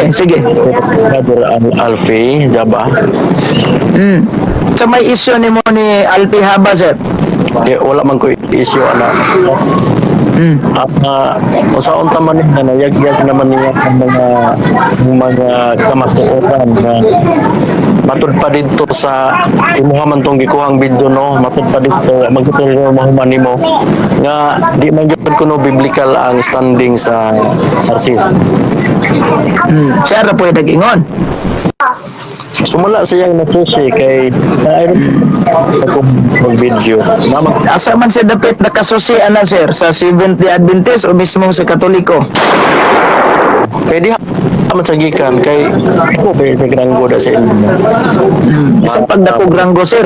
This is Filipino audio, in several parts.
Sige. Brother Alfie, Jaba. Sa may issue ni mo ni Alpi Haba, sir? Wala man ko issue ana. Usaon ta man na nayag-yag naman niya ang mga kamatuoran na matud pa dito sa imuha man tong gikuhang video no, matud pa dito magtuturo mahuman nimo nga di man gyud kuno biblical ang standing sa artist. Siya ra po yung nag-ingon. Sumala siyang nasusi kay akong video. Asa man siya dapat nakasusi ana, sir? Sa Seventh-day Adventist o mismo sa Katoliko? Kay di matsagikan kay ako kay granggo da sa inyo. Bisan pag dakog ranggo, sir,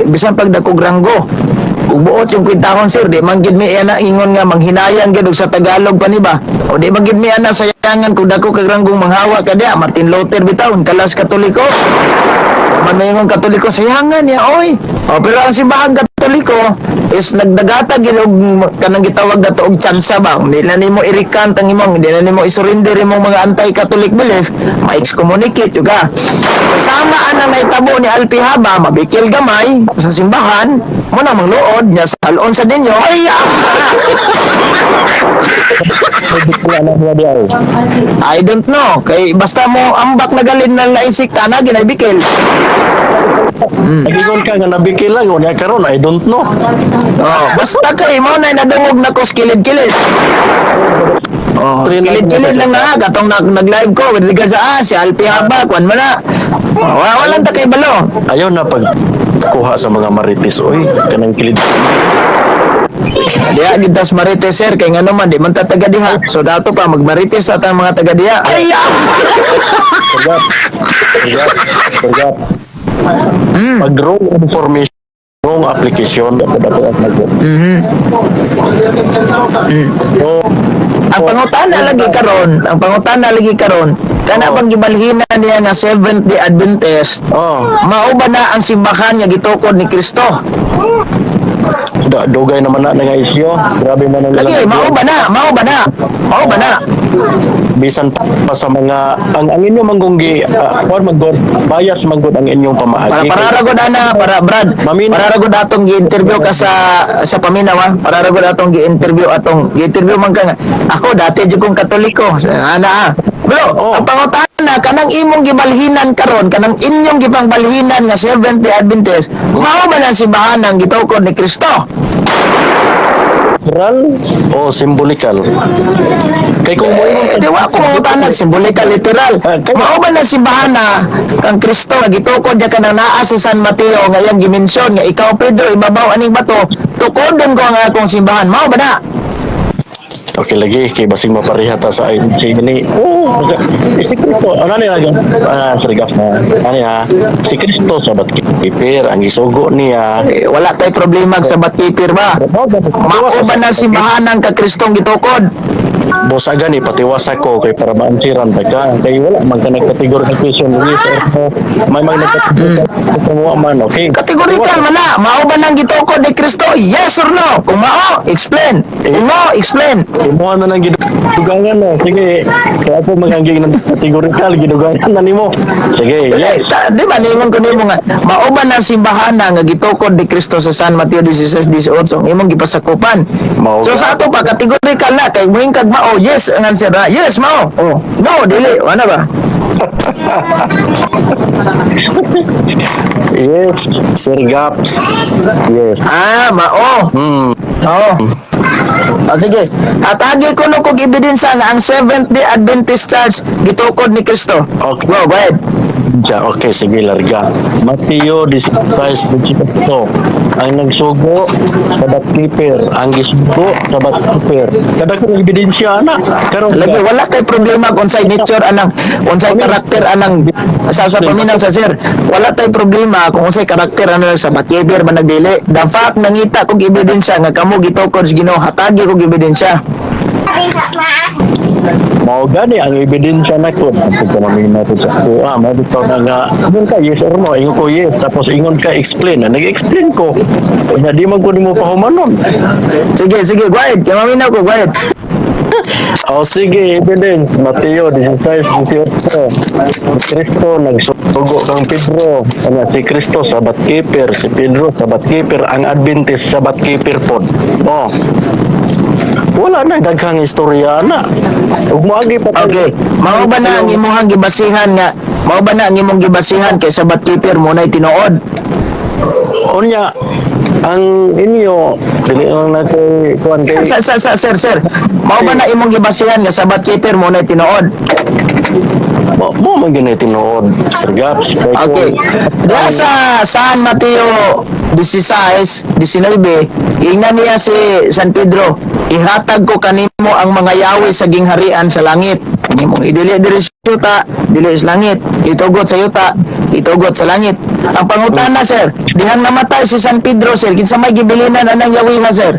bisan pag dakog ranggo. Ug buot yung kwintahon, sir, di man gid mi ana ingon nga manghinayan gid sa Tagalog pa ni ba? O di man gid mi ana sayangan kung dako kag ranggong manghawa ka dia Martin Luther bitaw kalas Katoliko. Man may ingon Katoliko sayangan niya oy. O pero ang simbahan Katoliko is nagdagata gid og kanang gitawag nato og tsansa ba. Di na nimo i-recant ang imong, di na nimo i-surrender imong mga anti-Catholic belief, ma-excommunicate juga. Sama ana nahitabo ni Alpi Haba, mabikil gamay sa simbahan, mo na mangluod niya sa halon sa dinyo. Ay, I don't know. Kay basta mo ambak na galin na laisik ka na ginabikil. Nagingon ka nga nabikil lang unya karon I don't know. Oh, basta kay mo na nadungog na ko kilid-kilid. Oh, kilid-kilid lang na katong nag-live ko with regards sa si Alpi Haba kwan mo na. Walang ta kay balo. Ayaw na pag kuha sa mga marites oy kanang kilid. Diya gitas marites, sir, kay ngano man di man ta taga diha. So dato pa magmarites sa mga taga diha. Ay. Forgot. Pag-wrong information, wrong application, dapat at mag-wrong. So, ang pangutana lagi karon, kana bang gibalhina niya nga Seventh-day Adventist, mao ba na ang simbahan nga gitukod ni Kristo? Dugay naman na nga isyo. Grabe man ang lagi, mao ba na? Bisan pa sa mga ang inyo manggunggi or bias manggod ang inyong pamaagi. Para ragod ana, para Brad. Para ragod atong gi-interview ka sa paminawa. Para ragod atong gi-interview man ka nga. Ako dati jud kong Katoliko. Ana Bro, ang pangutana kanang imong gibalhinan karon, kanang inyong gipangbalhinan nga Seventh-day Adventist, mao ba na simbahan ang gitukod ni Kristo? Literal o simbolikal? Kay kung mo di wa ko mangutana simbolikal literal. Mao ba na simbahan na kang Kristo nga gitukod ja kanang naa sa San Mateo nga iyang gimensyon nga ikaw Pedro ibabaw aning bato, tukodon ko ang akong simbahan. Mao ba na? Okay lagi kay basing maparihata sa si ini. Si Kristo ano ni lagi? Sergap na. Si Kristo sabat kipir ang gisugo niya. Wala tay problema sa batipir ba? Mao ba na simbahan ang ka Kristong gitukod? Bosa gani patiwas ako kay para maansiran ta ka kay wala man ka nagkategorification ni so may nagkategorification man okay kategorikal man na mao ba nang gitukod ni Kristo yes or no kung mao explain kung no explain mo na nang gidugangan no sige kaya ako magangging ng kategorikal gidugangan na nimo sige yes di ba ningon ko nimo nga mao ba nang simbahan nga gitukod ni Kristo sa San Mateo 16:18 imong gipasakupan so sa ato pa kategorikal na kay muhing kag mao yes ang answer na yes mao no dili wala ba yes Sir Gaps yes mao Oo. Sige. Atagi ko no kung ebidensya nga ang Seventh-day Adventist Church gitukod ni Kristo. Okay. Go ahead. Okay, sige, larga. Mateo 16:28. Ang nagsugo sa batkeeper, ang gisugo sa batkeeper. Kada ko ebidensya na. Karon Lagi wala kay problema kung sa nature anang unsay karakter anang sa paminaw sa sir. Wala tay problema kung unsay karakter anang sa batkeeper man nagdili. The fact nangita kog ebidensya nga kamo gitukod sa Ginoo, hatagi kog ebidensya. mao gani ang ebidensya na ko pag namin nato sa kuha mo bitaw na nga ingon ka yes or no ingon ko yes tapos ingon ka explain na nag-explain ko na di man ko nimo pahumanon. Sige, go ahead. Kaya maminaw ko, go ahead. O sige, evidence. Mateo 16:18. Si Kristo nagsugo kang Pedro. Kanya si Kristo sabat keeper, si Pedro sabat keeper, ang Adventist sabat keeper po. O. Wala na daghang istorya na. Ug moagi pa Okay. Mao ba na ang imong gibasihan nga mao ba na ang imong gibasihan kay sa batkeeper mo nay tinuod? unya ang inyo dili lang na kay kuan kay Sir. Mao ba na imong gibasihan nga sa batkeeper mo nay tinuod? mo man gyud tinuod Sir Gaps. Okay. Diya sa San Mateo 16:19, ingnan niya si San Pedro, ihatag ko kanimo ang mga yawi sa gingharian sa langit. Nimong idili diri sa yuta, dili sa langit. Itugot sa yuta, itugot sa langit. Ang pangutana sir, dihang namatay si San Pedro sir, kinsa may gibilinan anang yawi ha sir?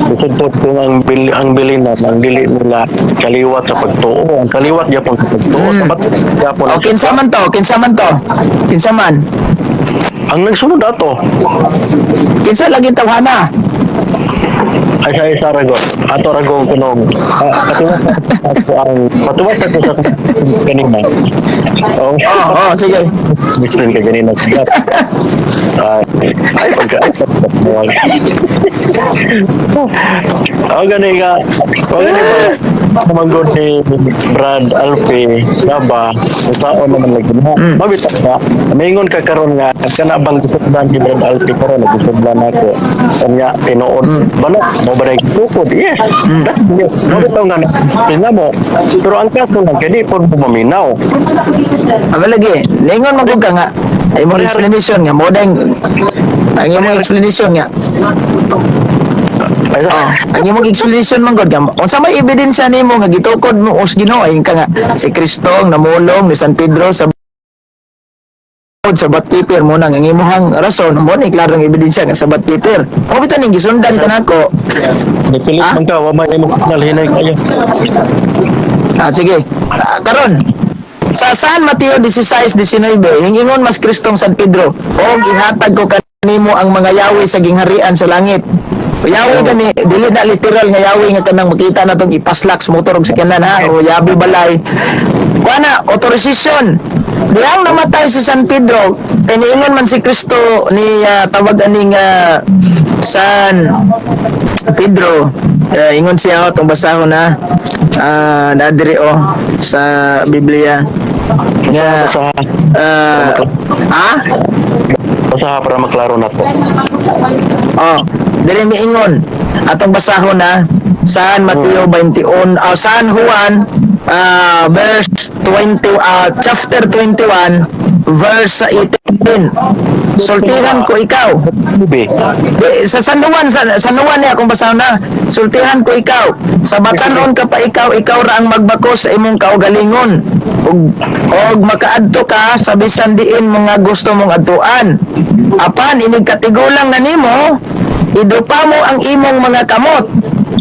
Bisudtot kung ang bilin na ang dili nila kaliwat sa pagtuo ang kaliwat gyapon sa pagtuo sabat gyapon O kinsa man to? Kinsa man? ang nagsunod ato Kinsa lagi tawhana? ay sa isa ragon ato ragong kunong patuwas ako sa kanina Oh, sige. explain ka ganina sigat ay pagka gani ba namanggod ni Brad Alfie Gaba sao naman lagi mo mabita ka maingon ka karon nga kana bang kusublan ni Brad Alfie karon nagusublan ako kanya tinuod bala mo ba tukod yes mabitaw nga tingnan mo pero ang kaso lang kaya di po maminaw Aba lagi, ningon man gud ka nga. Ay mo explanation nga mo dang ang imong explanation nga. ay Ang imong explanation man gud ka. Unsa may ebidensya nimo nga gitukod mo us Ginoo ay ka nga si Kristo ang namulong ni San Pedro sa batkeeper mo nang ang imong rason mo ni klarong ebidensya nga sa batkeeper. O bitan ning gisundan ka nako. Nipilit man ka, wa man mo nalhinay kayo. Sige. Karon sa San Mateo 16:19, hingingon mas Kristong San Pedro, og ihatag ko kanimo ang mga yawi sa gingharian sa langit. Yawi gani dili na literal nga yawi nga kanang makita natong ipaslak sa motor og sakyanan ha o yabi balay. Kuana authorization. Diyang namatay si San Pedro, kay niingon man si Kristo ni tawag aning San Pedro. Ingon siya itong basahon na nadiri sa Biblia nga Sa Basa para maklaro na po. dili miingon atong basahon na San Mateo 21 San Juan verse 20 chapter 21 verse 18. Sultihan ko ikaw. Sa San Juan niya kung basahon na. Sultihan ko ikaw. Sa batanon ka pa ikaw ra ang magbakos sa imong kaugalingon. Og makaadto ka sa bisan diin mga gusto mong adtuan. Apan inig katigulang na nimo, idupa mo ang imong mga kamot.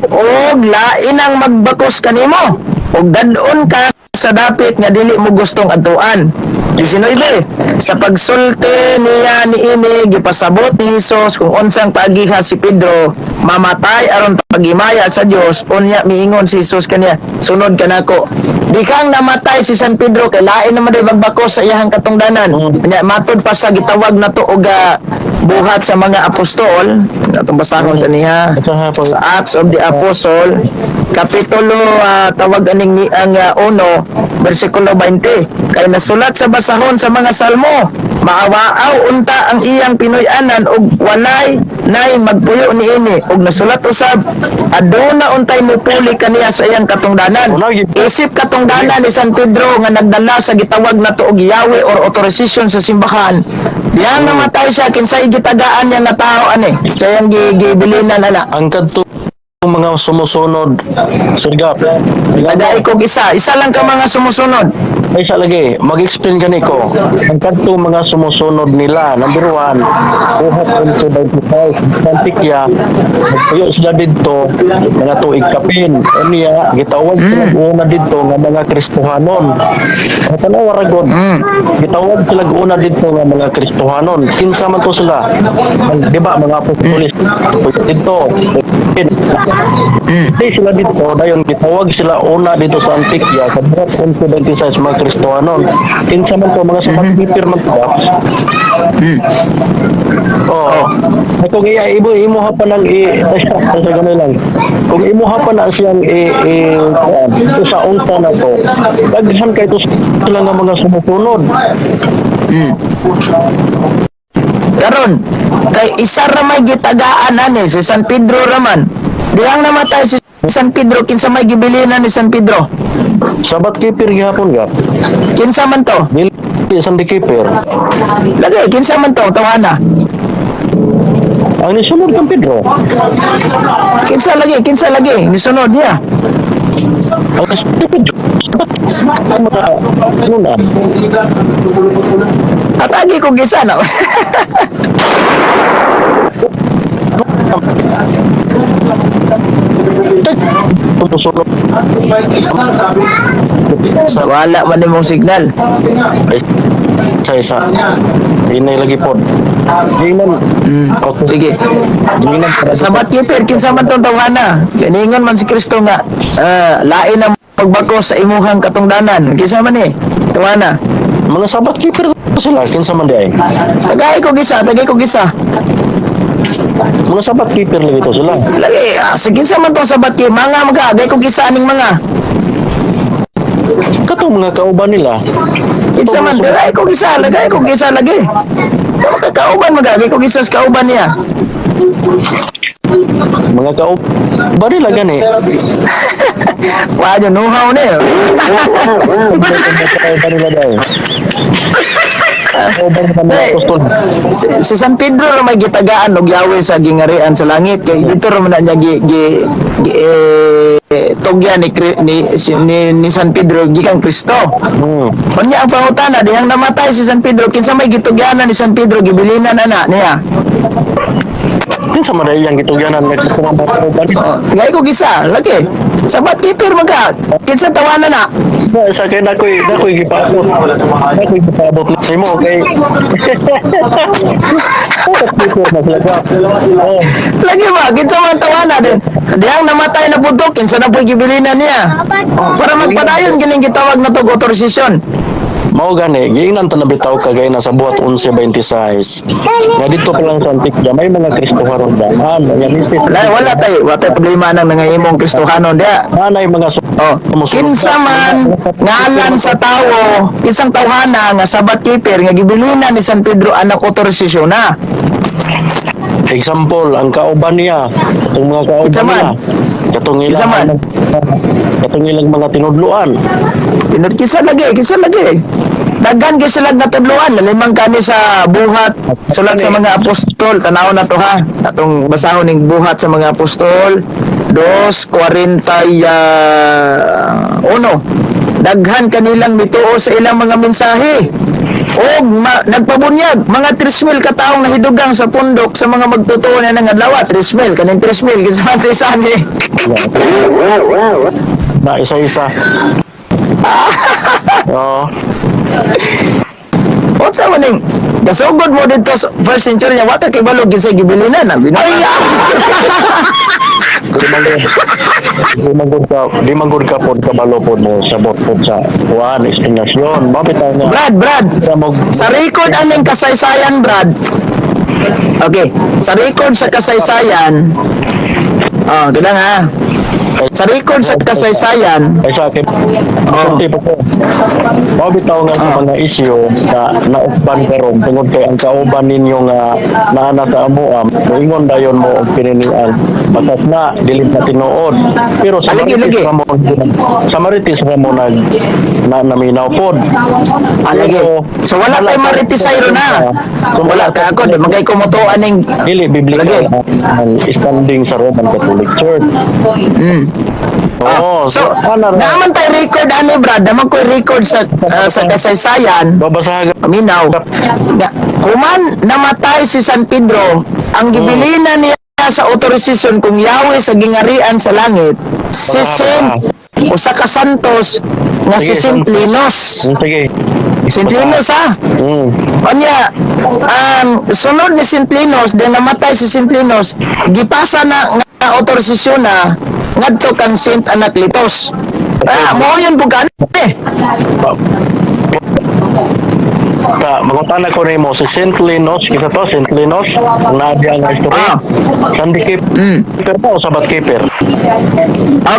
Og lain ang magbakos kanimo. Og dadon ka sa dapit nga dili mo gustong adtuan. 19. Sa pagsulti niya niini gipasabot ni Hesus kung unsang paagiha si Pedro mamatay aron pagimaya sa Dios, unya miingon si Hesus kaniya, sunod ka nako. Di kang namatay si San Pedro kay lain naman day magbakos sa iyang katungdanan. Nya matod pa sa gitawag nato og buhat sa mga apostol, atong basahon sa niya sa Acts of the Apostle kapitulo tawag aning ni ang 1 bersikulo 20 kay nasulat sa basahon sa mga salmo, maawaaw unta ang iyang Pinoy-anan ug walay nay magpuyo niini ug nasulat usab aduna untay mupuli kaniya sa iyang katungdanan. Isip katungdanan ni San Pedro nga nagdala sa gitawag na tuog yawe or authorization sa simbahan. Diyan namatay siya kinsay gitagaan niya nga tao ani. Sa iyang gibilinan ana. Ang kadto mga sumusunod, Sir Gap. Tagay kog isa lang ka mga sumusunod. Ay isa lagi, mag-explain gani ko. Ang kadto mga sumusunod nila, number 1, buhat into the house, Santikya, magpuyo sila dito, mga tuig kapin. Niya, gitawag sila una dito nga mga Kristohanon. Ang tanawa ragod, gitawag sila una dito nga mga Kristohanon. Kinsa man to sila? Di ba, mga apostolis dito. Hindi sila dito, dayon gitawag sila una dito sa Antikya, sa buhat into the size mga Kristohanon. Kinsa man to, mga sabat-keeper man to. Oo. Ay, kung imuha pa ng sa ganun lang. Kung imuha pa na siyang ito sa unta na to, daghan kay ito sila nga mga sumusunod. Karon kay isa ra may gitagaan ani si San Pedro raman. Diyang namatay si San Pedro kinsa may gibilinan ni San Pedro. Sabat-keeper gihapon ga. Kinsa man to? Dili San keeper. Lagi kinsa man to tawana. Ang nisunod kang Pedro. Kinsa lagi nisunod niya. Ang Pedro. Sabat Atagi ko gisa na. Tumusunod. Wala man nimong signal. Isa. Inay lagi po. Dinan. Okay. Sige. Dinan. Sabat keeper kinsa man tong tawana. Ganingon man si Kristo nga lain ang pagbako sa imuhang katungdanan. Kinsa man ni? Tawana. Mga sabat-keeper sila. Kinsa man di ay. Tagay ko gisa. Mga sabat-keeper lagi to sila. Lagi, sige sa man tong sabat keeper. Mga magagay ko gisa aning mga. Katong mga kauban nila. Kinsa man tagay ko gisa lagi. Kauban magagay ko gisa sa kauban niya. Mga kauban nila gani. Wadyo nuhaw na yun. Kauban nila dahil. Kauban nila mga apostol. Si San Pedro na may gitagaan og yawe sa gingarian sa langit kay dito ra man na niya tugyan ni San Pedro gikan Kristo. Unya ang pangutana dihang namatay si San Pedro kinsa may gitugyanan ni San Pedro gibilinan ana niya. Kinsa man dahil yung gitugyanan ng kauban. Ngay ko gisa lagi. Sabat keeper maga. Kinsa tawanan na? Sa kaya nakoy gipabot. Nakoy gipabot ni mo kay. Lagi ba kinsa man tawanan din. Dihang namatay na putok kinsa na po'y gibilinan niya. Para magpadayon kining gitawag na tog authorization. Mao gani, giingnan ta nabitaw kagay na sa buhat 11:26. Nga dito pa lang sa Antikya may mga Kristohanon da. Wala tay problema nang nangahimong Kristohanon dia. Anay mga Kinsa man ngalan sa tawo, kinsang tawhana nga sabat keeper nga gibilinan ni San Pedro anak authorization na. Example, ang kauban niya, itong mga kauban Kinsa man? niya, katong ilang mga tinudluan. Kinsa lagi. Daghan gyud sila natudluan, limang kani sa buhat sulat sa mga apostol, tanaw na to ha. Atong basahon ning buhat sa mga apostol 2:41. Daghan kanilang mituo sa ilang mga mensahe. O nagpabunyag mga 3,000 kataong nahidugang sa pundok sa mga magtotoo na ng adlaw. 3,000 kaning 3,000 kinsa man sa isa ni. Na isa-isa. Oo. Unsa man ning gasugod mo dito sa first century wa ka kay balog ginsay gibilinan ang binaya. Di manggod ka pod kabalo pod mo sabot pod sa kuan explanation. Mabitaw nga. Brad. Sa record aning kasaysayan, Brad. Okay, sa record sa kasaysayan. Dila nga. Sa record sa kasaysayan, Ay sa akin, Makunti po ko. Mabitaw nga sa mga isyu na naukban karon tungod kay ang kauban ninyo nga naana sa amuam, moingon dayon mo og pininian. Batas na dili na tinuod. Pero sa Lagi, lagi. Sa Marites ra mo na naminaw pod. Alagi. So wala kay maritisayro na. Wala ka ako, di magay kumutuan ning Dili biblikal Lagi. ang standing sa Roman Catholic Church. Oo, So, naman tayo record ani brad, naman ko record sa kasaysayan, babasahan aminaw. Nga, human namatay si San Pedro, ang gibilinan niya sa autorisasyon kung Yahweh sa gingarian sa langit, si Saint usa ka santos nga si Sige, Saint Linus. Sige. Saint Linus ha. Kanya, sunod ni Saint Linus, din namatay si Saint Linus, gipasa na nga autorisasyon na ngadto kang Saint Anacletus. Mo yun bukan eh. Mangutana ko nimo si Saint Linus, kita to Saint Linus, ang naadi ang history. Sandy Keeper po, sabat keeper.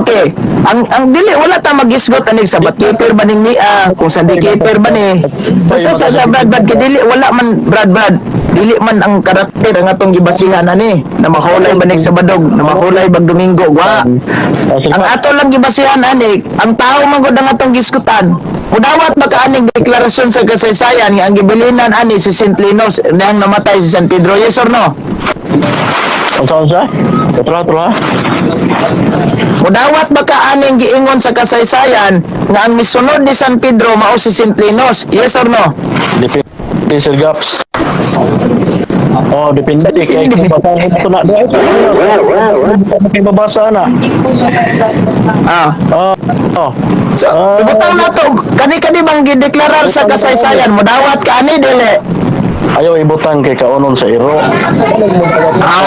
Okay. Ang dili wala ta magisgot anig sa keeper ba ning niya, kung sa keeper ba ni. Sa Brad dili wala man Brad. Dili man ang karakter ang atong gibasihan ani na mahulay ba ning Sabadog, na mahulay bag Domingo, wa. Ang ato lang gibasihan ani, ang tao man gud ang atong giskutan. Udawat ba ka aning deklarasyon sa kasaysayan nga ang gibilinan ani si Saint Linus nang namatay si San Pedro, yes or no? Unsa? Tro ha? Mudawat ba ka aning giingon sa kasaysayan nga ang misunod ni San Pedro mao si Saint Linus? Yes or no? Depende Sir Gaps. Oh, depende kay kung basahin ito na. Kay babasa na. So, ibutang na to. Kani bang gideklarar sa kasaysayan? Mudawat ka ani dili? Ayaw ibutang kay kaunon sa iro.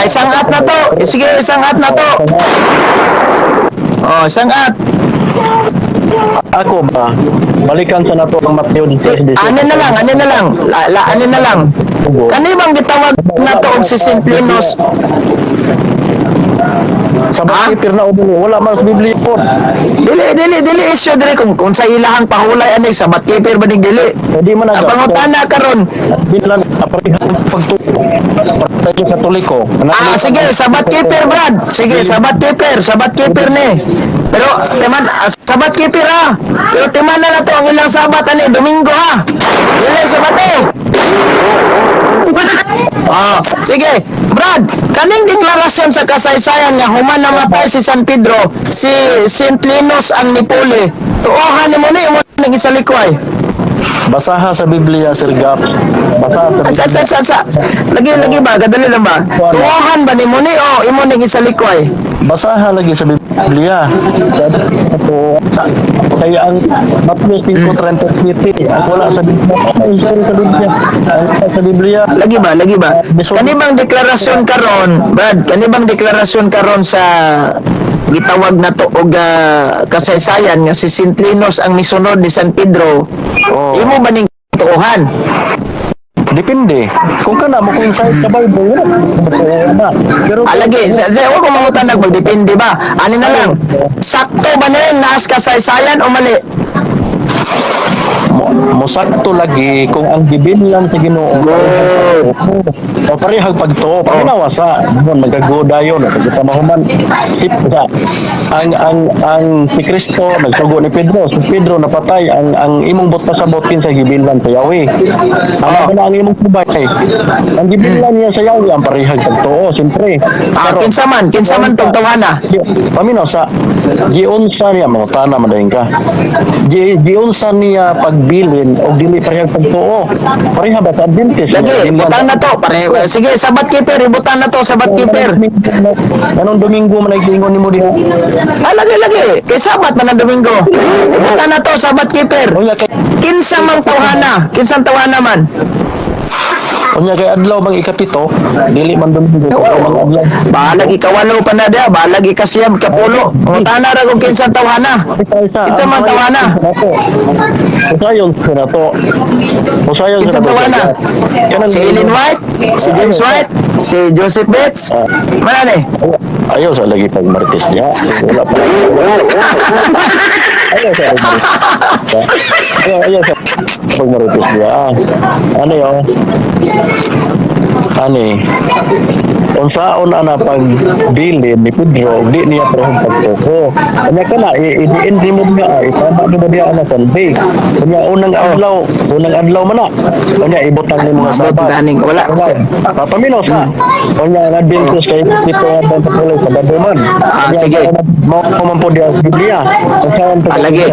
Isang at na to. Sige, isang at na to. Isang at. Ako ba? Balikan sa nato ang Mateo 16. Ano na lang. Ano na lang. Kani bang gitawag na to og si Saint Linus? Sa keeper na ubo, wala man sa Biblia po. Dili issue dili kung sa ilahang pahulay anig sa keeper ba ning dili. Hindi man Ang pangutana karon. Bilan aparihang pagtuo. Partay Katoliko. Sige, sabat keeper Brad. Sige, sabat keeper ni. Pero teman sabat keeper ha. Pero teman na to ang ilang sabat ani Domingo ha. Dili sabat eh. Sige, Brad, kaning deklarasyon sa kasaysayan nga human namatay si San Pedro, si Saint Linus ang nipuli. Tuohan mo ni mo ning isalikway. Basaha sa Biblia, Sir Gap. Basaha sa Lagi ba? Gadali lang ba? Tuohan ba ni mo ni o imo ning isalikway? Basaha lagi sa Biblia. Kaya ang Matthew 5:37 ang wala sa Biblia. Sa Biblia. Lagi ba? Kani bang deklarasyon karon, Brad? Kani bang deklarasyon karon sa gitawag na to og kasaysayan nga si Saint Linus ang misunod ni San Pedro? Imo ba ning tuohan? Depende. Kung kana mo kung sa Bible, wala. Pero lagi, ako kung mangutan magdepende ba? Ano na lang? Sakto ba na yun naas kasaysayan o mali? Mosakto lagi kung ang gibilan sa Ginoo o parehag pagtuo paminawa sa magagoda yon kita mahuman sip sa ang si Kristo nagsugo ni Pedro, si Pedro napatay ang imong bot pasabot sa gibilan sa Yahweh. Ang imong subay ang gibilan niya sa Yahweh ang parehag pagtuo siyempre. Kinsa man tong tawana. Paminaw sa giunsa niya mga tana madayon ka. Giunsa niya pagbilin o dili parehag pagtuo. Pareha ba sa Adventist? Lagi, butang na to. Sige, sabat keeper, ibutan na to, sabat keeper. Anong Domingo man nagtingon nimo diha? Lagi. Kay sabat man ang Domingo. Ibutan na to, sabat keeper. Kinsa mang tawhana? Kinsang tawhana man? Kunya kay adlaw bang ikapito, dili man Domingo. Balag ikawalo pa na dia, balag ikasiyam, kapulo. Ngutana ra kung kinsang tawhana. Kinsa man tawhana? Usayon sa nato. Kinsang tawhana? Si Ellen White, si James White, si Joseph Bates. Mana ni? Ayaw sa lagi pag Martes niya. Wala pa. Ayaw sa ayaw sa pagmarites niya. Ano yun? Ani, unsaon ana pag dili ni Pedro, di niya parang pagtoko. Kanya ka na, i-end mo niya, itama mo niya ana Sunday. Kanya unang adlaw man na. Kanya ibutang ni mga Abot sabat. ganing wala. Papaminaw sa. Kanya nag-bintos kay dito ang patuloy sa Baduman. Sige. Mo man po diya sa Biblia. Unsaon to Lagi.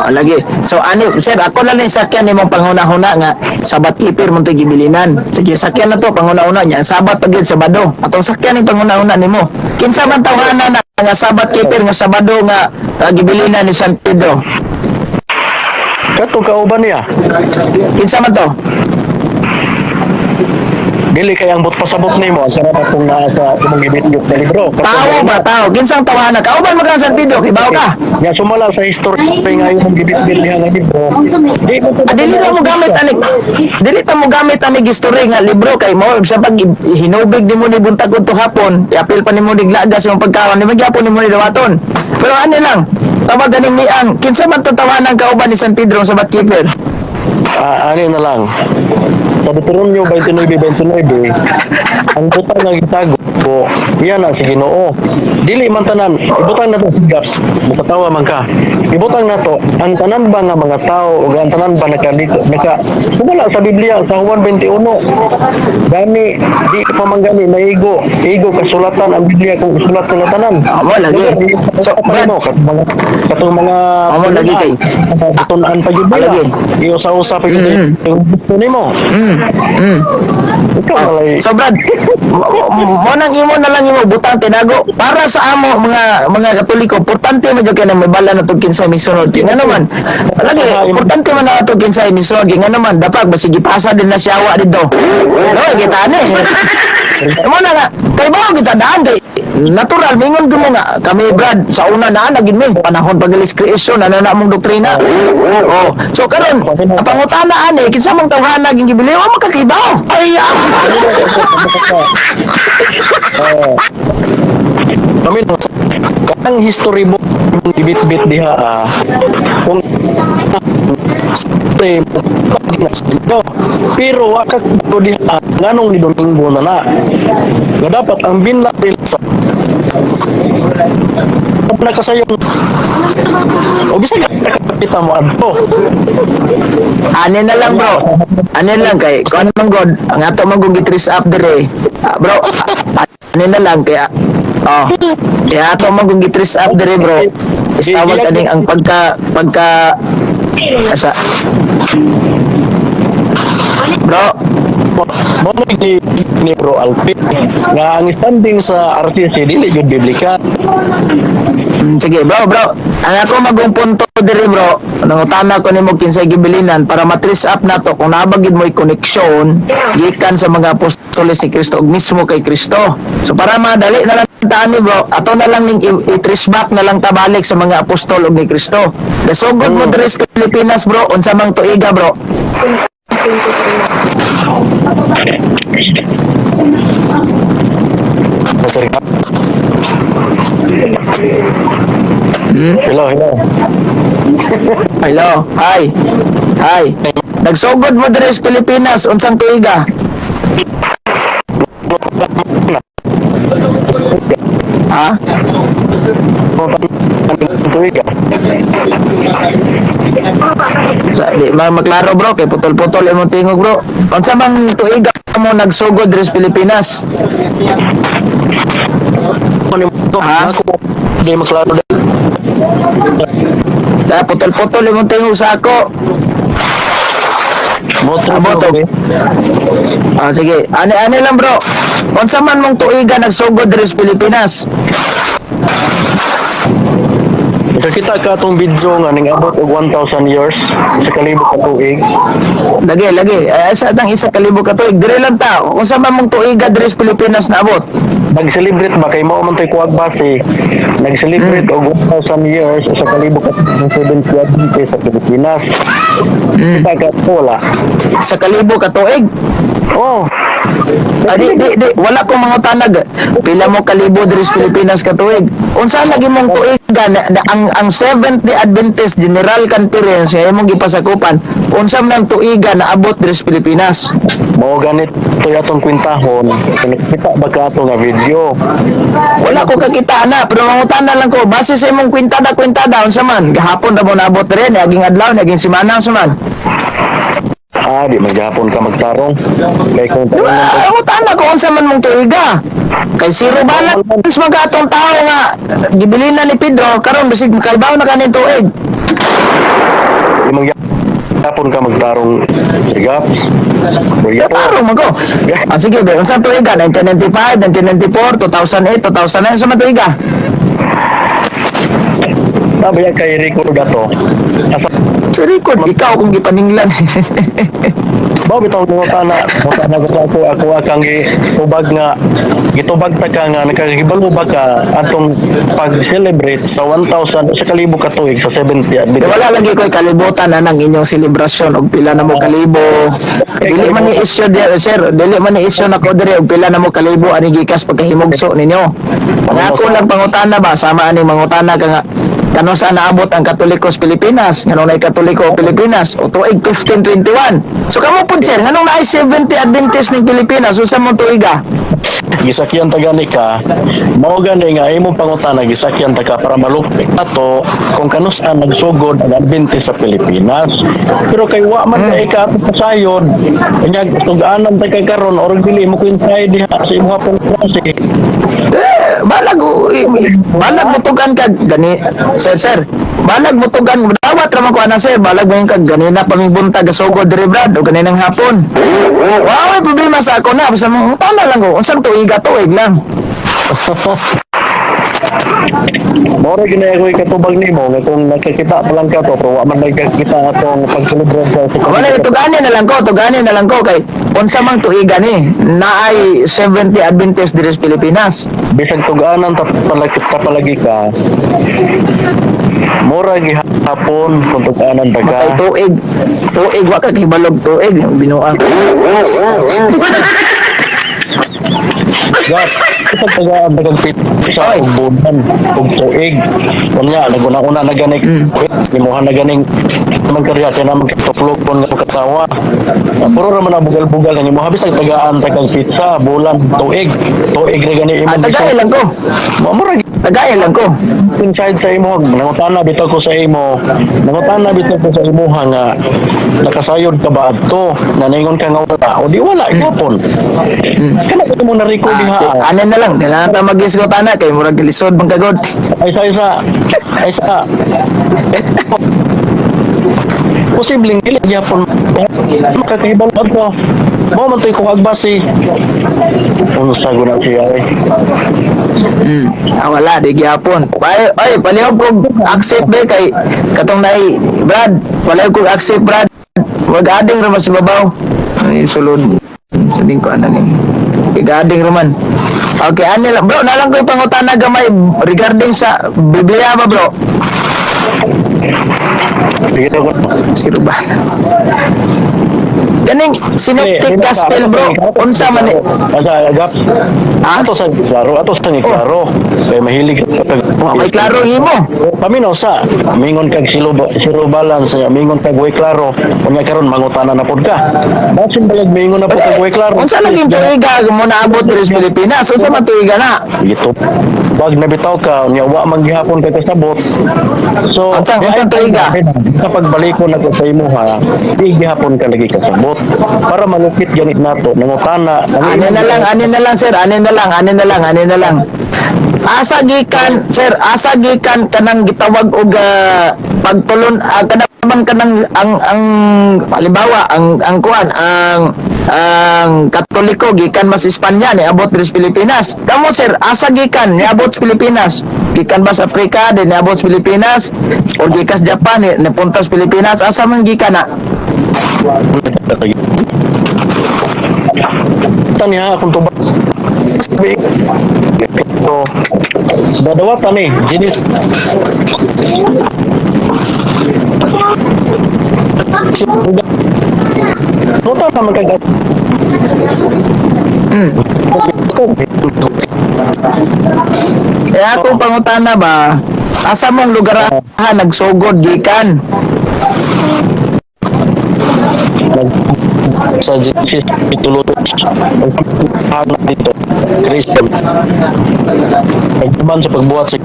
Lagi. So ani sir, ako na lang sakyan nimong panguna-huna nga sabat keeper mo to gibilinan. Sige, sakyan na to panguna-una niya. Sabat pagid Sabado. Atong sakyan ni panguna-una nimo. Kinsa man tawhanan na nga sabat keeper nga Sabado nga gibilinan ni San Pedro. Kato kauban niya. Kinsa man to? Dili kay ang pasabot nimo ang sarap akong naa sa imong gibit-gibit na libro. Tao ba tao? Kinsang tawhanan? Kauban mo ka San Pedro, kibaw ka. Ya sumala sa history nga imong gibit-gibit niya nga libro. Di mo Dili ta mo gamit ani. Dili ta mo gamit ani history nga libro kay mo sa pag hinubig nimo ni buntag to hapon, iapil pa nimo niglagas yung pagkaon, ni magyapon nimo ni dawaton. Pero ano lang, tawag ganing niang kinsa man to tawanan kauban ni San Pedro sa Batkeeper? ano na lang. Sa Deuteronomio 29:29, ang butang nga gitago yan na si Ginoo. Dili man tanan, ibutang nato si Gaps. Mukatawa man ka. Ibutang nato ang tanan ba nga mga tao ug ang tanan ba naka wala sa Biblia sa Juan 21. Gani di pa man gani naigo. Igo kasulatan ang Biblia kung isulat sa tanan. Amo lagi. So, Brad, katong mga amo lagi kay tunan pa Biblia. Lagi. Iusa-usa pa gyud yung gusto nimo. Ikaw malay. So Brad, mo nang imo na lang imo butang tinago para sa amo mga Katoliko, importante man jud kay na may bala na tug kinsay misunod. Nga naman, lagi importante man na tug kinsay misunod. Nga naman dapat basig ipasa din na siyawa dito. No, kita ani. Amo na nga, kay bao kita daan kay natural mingon gyud mo nga kami Brad sa una na nagin mi panahon pagalis creation ano na mong doktrina. Oh, so karon pangutana ani kinsa mong tawhana ging gibili wa makakibaw. Ay. Kami ang history mo bit-bit diha kung pero wakak ko diha nganong ni Domingo na nga dapat ang binlatil sa nagkasayong o bisag kita mo adto Ano na lang bro. Ano lang kay kon man god ang ato man gud gitris up dire. Bro, ano na lang kaya kaya ato man gud gitris up dire bro. Istawag kaning ang pagka asa bro mo ni Bro Alpi nga ang standing sa RTC dili jud biblika. Sige bro ang ako magong punto dire bro nangutana ko nimo kinsay gibilinan para matris up nato kung nabagid mo'y koneksyon gikan sa mga apostoles ni Kristo ug mismo kay Kristo. So para madali na lang taan ni bro ato na lang ning i-trace back na lang tabalik sa mga apostol ug ni Kristo. Dasugod mo dire sa Pilipinas bro unsa mang tuiga bro. Hello. Hi. Nagsugod mo dire sa Pilipinas unsang tuiga? Ha? Di maklaro bro kay putol-putol imong tingog bro. Unsa man tuiga mo nagsugod dire sa Pilipinas? Ha? Di maklaro Putol-putol imong tingog sa ako. Boto. Sige. Ano lang bro. Unsa man mong tuiga nagsugod dire sa Pilipinas? Nakita ka itong video nga ning abot og 1,000 years sa kalibot ka tuig. Lagi. Sa tang isa kalibo ka tuig dire lang ta. Unsa man mong tuiga dire sa Pilipinas na abot? Nag-celebrate ba kay mao man tay kuwag base. Nag-celebrate og 1,000 years sa kalibot ka tuig sa Pilipinas. Kita ka wala. Sa kalibo ka tuig. Oh, Di, wala ko mga tanag. Pila mo kalibo diri sa Pilipinas ka tuig. Unsa lagi mong tuiga ang Seventh Day Adventist General Conference nga imong gipasakupan. Unsa man ang tuiga na abot diri sa Pilipinas? Mao ganit to atong kwintahon. Kita ba ka ato nga video? Wala ko kakita na, pero mangutana lang ko, base sa imong kwintada, unsa man, gahapon na mo naabot rin, naging adlaw, naging simana, unsa man. Di maghapon ka magtarong. Kay kung Diba, mangutana ko, unsa man mong tuiga. Kay zero balance mga atong tao nga, gibilin na ni Pedro, karon basig makaibaw na kanin tuig. imong hapon ka magtarong gaps. Tarong mo ko. Sige, be, unsa tuiga, 1995, 1994, 2008, 2009, unsa man tuiga? Sabi yan kay Rico Gato. Si record, ikaw kung gipaninglan. Bawo bitaw mo kana ko ako akang gitubag nga gitubag ta ka nga nakahibalo ba ka atong pag-celebrate sa 1,000 sa kalibo ka tuig sa 70 Wala lagi ko'y kalibutan na ng inyong selebrasyon og pila na mo kalibo. Dili man ni issue sir, dili man ni issue na ko dire og pila na mo kalibo ani gikas pagkahimugso ninyo. Pangako lang pangutana ba sama ani mangutana ka nga kano sa naabot ang Katolikos Pilipinas nganong naay Katoliko Pilipinas o tuig 1521. So kamo pud sir nganong naay 70 Adventist ning Pilipinas unsa mo tuiga? gisakyan ta gani ka mao gani nga imong pangutana gisakyan ta ka para malupit ato kung kanus-an nagsugod ang Adventist sa Pilipinas. Pero kay wa man kay ka ato pasayod nya tuganan ta kay karon or dili mo kuinsay diha sa imong hapon klase. Balag mutugan ka gani sir balag mutugan dawat ra man ko ana sir balag mo kag ganina pamibuntag gasugod diri brad o ganinang hapon wow may problema sa ako na basta mo tala lang ko unsang tuiga tuig lang. Moro gina ko katubag nimo nga kung nakikita pa lang ka to pero wa man nakikita atong pag-celebrate sa Wala tuganin na lang ko kay unsa mang tuiga ni naay 70 Adventist diri sa Pilipinas. bisag tuganan ta palagi ka mura gihapon kung tuganan ta Kay ka tuig wa ka hibalog tuig binuang. Gat, ito tagaan dagang pit sa ubunan ug tuig. Kunya naguna-una na ganing imuhan na ganing man karya kay naman tuklog kon nga katawa. Puro ra man ang bugal-bugal nga imo habis ang tagaan tagang pizza bulan tuig. Tuig ra gani imo. Tagay lang ko. Mura Tagay lang ko. inside sa imo nangutana bitaw ko sa imo. Nangutana bitaw ko sa imo nga nakasayod ka ba adto? Naningon ka nga wala. O di wala igapon. Kana ko mo na-record diha. Ano na lang, dala na mag-isgot na kay murag lisod bang kagod. Ay sa posibleng dili gyapon makakahibal ako mo man toy kung agbasi unsa guna siya ay Wala di gyapon. Ay palihog ko accept be kay katong nai Brad. Palihog ko accept Brad. Wag ading ra mas babaw. Ay sulod. Sabihin ko ana ni. Igading raman. Okay, ano lang bro, nalang ko yung pangutana gamay regarding sa Biblia ba bro? sige ko Sino ba? Ganing synoptic gospel bro, unsa man ni? asa agap Ha? ato sa klaro kay mahilig May klaro imo. paminaw sa mingon kag zero balance mingon kag way klaro unya karon mangutana na pod ka basin balag mingon na pod kag way klaro Unsa naging tuiga mo naabot diri sa Pilipinas? Unsa man tuiga na? ito wag na bitaw ka unya wa maghihapon ka kasabot so Unsang tuiga? kapag balikon nato sa imo ha di gihapon ka lagi kasabot para malupit ganit nato nangutana Ano na lang sir, ano na lang. Asa gikan sir, asa gikan kanang gitawag og pagtulon kanang ang halimbawa ang kuan ang Katoliko gikan mas Espanya ni abot diri sa Pilipinas. Kamo sir, asa gikan ni abot sa Pilipinas? Gikan ba sa Africa din ni abot sa Pilipinas o gikan sa Japan ni punta sa Pilipinas? Asa man gikan na? tanya akong tubag ito dadawatan eh jenis Nota ka magkagat Hmm. Kaya akong pangutana ba, asa mong lugar nagsugod gikan? Sa GC itulo ano dito Christian pagkuman sa pagbuhat sa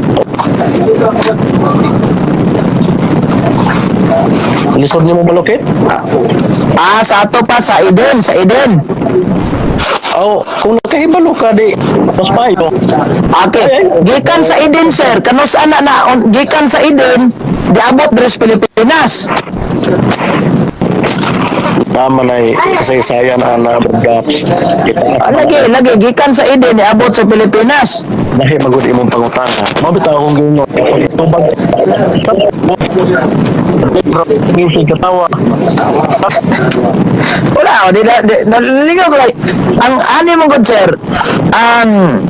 lisod niyo mo balokit? Sa ato pa sa Eden, sa Eden. Kung nakahibalo ka di mas payo. Okay, gikan sa Eden sir, kanus ana na gikan sa Eden, diabot diri sa Pilipinas. Naman ay kasaysayan na gaps. Lagi gikan sa Eden diabot sa Pilipinas. Dahil magud imong pangutana. Mabitaw akong ginoo. Tubag. Music katawa. Wala, naligaw ko like, ang ani mo good sir, ang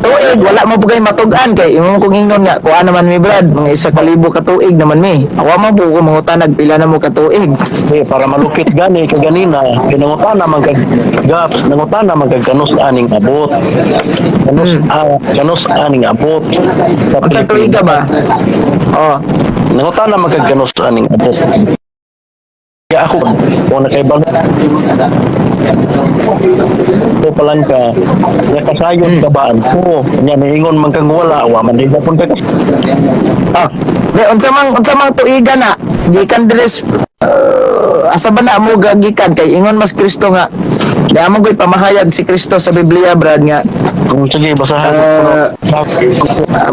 tuig, wala mo po kayo matugan kay imo kong ingnon nga, kuha naman mi Brad, mga 1,000 ka tuig naman mi. Awa man po ko mga nagpila na mo ka tuig. Para malukit gani kaganina, pinangutana man kag gaps, nangutana man kag kanus aning abot. Kanus aning abot. Unsa tuig ka ba? Oh, Nangutana man kag kanus aning abot. Kaya ako, kung nakaibalo, ito palang ka, nakasayon ka ba? Nga niingon man kang wala, man din pun ka. unsa mang tuiga na, gikan dres asa ba na mo gikan kay ingon mas Kristo nga. Di amo ko'y pamahayag si Kristo sa Biblia Brad nga. Sige, basahan.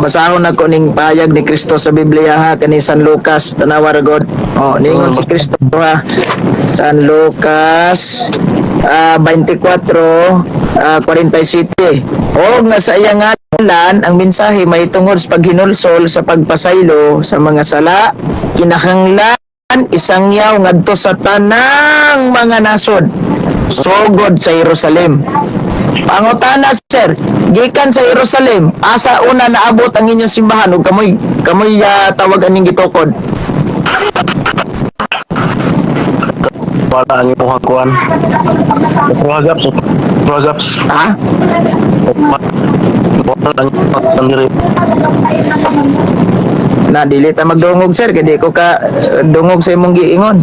Basahon ako ning pahayag ni Kristo sa Biblia ha kani San Lucas tanawa ra god. Ningon si Kristo ha. San Lucas 24:47. Og nasa iya ngalan ang mensahe may tungod sa paghinulsol sa pagpasaylo sa mga sala kinahanglan isangyaw ngadto sa tanang mga nasod sugod sa Jerusalem. Pangutana sir, gikan sa Jerusalem, asa una naabot ang inyong simbahan ug kamoy tawag aning gitukod? Wala ang imong hakuan. Gaps. Ha? Wala ang hakuan diri. Na dili ta magdungog sir kay di ko ka dungog sa imong giingon.